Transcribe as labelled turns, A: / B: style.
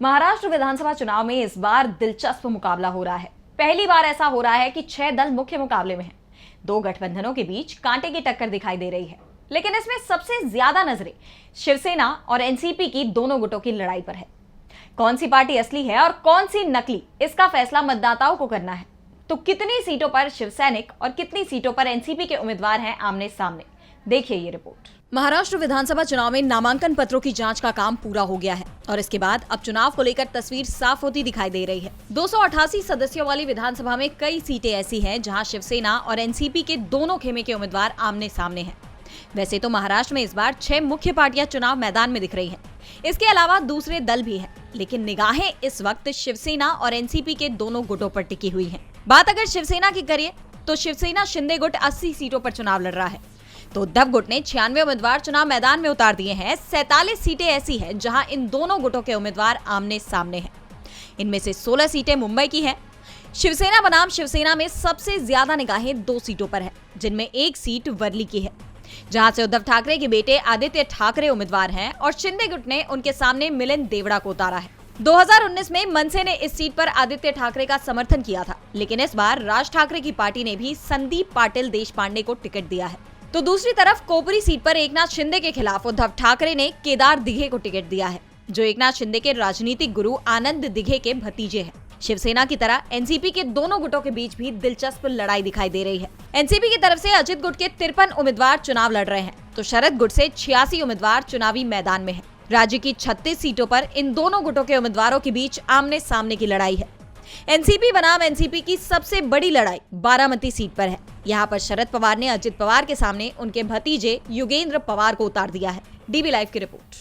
A: महाराष्ट्र विधानसभा चुनाव में इस बार दिलचस्प मुकाबला हो रहा है। पहली बार ऐसा हो रहा है कि 6 दल मुख्य मुकाबले में हैं। 2 गठबंधनों के बीच कांटे की टक्कर दिखाई दे रही है, लेकिन इसमें सबसे ज्यादा नजरें शिवसेना और एनसीपी की दोनों गुटों की लड़ाई पर है। कौन सी पार्टी असली है और कौन सी नकली, इसका फैसला मतदाताओं को करना है। तो कितनी सीटों पर शिवसैनिक और कितनी सीटों पर एनसीपी के उम्मीदवार हैं आमने सामने, देखिए ये रिपोर्ट। महाराष्ट्र विधानसभा चुनाव में नामांकन पत्रों की जांच का काम पूरा हो गया है और इसके बाद अब चुनाव को लेकर तस्वीर साफ होती दिखाई दे रही है। 288 सदस्यों वाली विधानसभा में कई सीटें ऐसी हैं जहां शिवसेना और एनसीपी के दोनों खेमे के उम्मीदवार आमने सामने हैं। वैसे तो महाराष्ट्र में इस बार 6 मुख्य पार्टियां चुनाव मैदान में दिख रही हैं। इसके अलावा दूसरे दल भी हैं, लेकिन निगाहें इस वक्त शिवसेना और एनसीपी के दोनों गुटों पर टिकी हुई हैं। बात अगर शिवसेना की करिए तो शिवसेना शिंदे गुट 80 सीटों पर चुनाव लड़ रहा है, तो उद्धव गुट ने 96 उम्मीदवार चुनाव मैदान में उतार दिए हैं। 47 सीटें ऐसी हैं जहां इन दोनों गुटों के उम्मीदवार आमने सामने हैं। इनमें से 16 सीटें मुंबई की हैं। शिवसेना बनाम शिवसेना में सबसे ज्यादा निगाहें 2 सीटों पर है, जिनमें एक सीट वर्ली की है, जहां से उद्धव ठाकरे के बेटे आदित्य ठाकरे उम्मीदवार हैं और शिंदे गुट ने उनके सामने मिलिंद देवड़ा को उतारा है। 2019 में मनसे ने इस सीट पर आदित्य ठाकरे का समर्थन किया था, लेकिन इस बार राज ठाकरे की पार्टी ने भी संदीप पाटिल देशपांडे को टिकट दिया है। तो दूसरी तरफ कोपरी सीट पर एकनाथ शिंदे के खिलाफ उद्धव ठाकरे ने केदार दिघे को टिकट दिया है, जो एकनाथ शिंदे के राजनीतिक गुरु आनंद दिघे के भतीजे हैं। शिवसेना की तरह एनसीपी के दोनों गुटों के बीच भी दिलचस्प लड़ाई दिखाई दे रही है। एनसीपी की तरफ से अजित गुट के 53 उम्मीदवार चुनाव लड़ रहे हैं, तो शरद गुट से 86 उम्मीदवार चुनावी मैदान में है। राज्य की 36 सीटों पर इन दोनों गुटों के उम्मीदवारों के बीच आमने सामने की लड़ाई है। एनसीपी बनाम एनसीपी की सबसे बड़ी लड़ाई बारामती सीट पर है। यहाँ पर शरद पवार ने अजित पवार के सामने उनके भतीजे युगेंद्र पवार को उतार दिया है। डीबी लाइव की रिपोर्ट।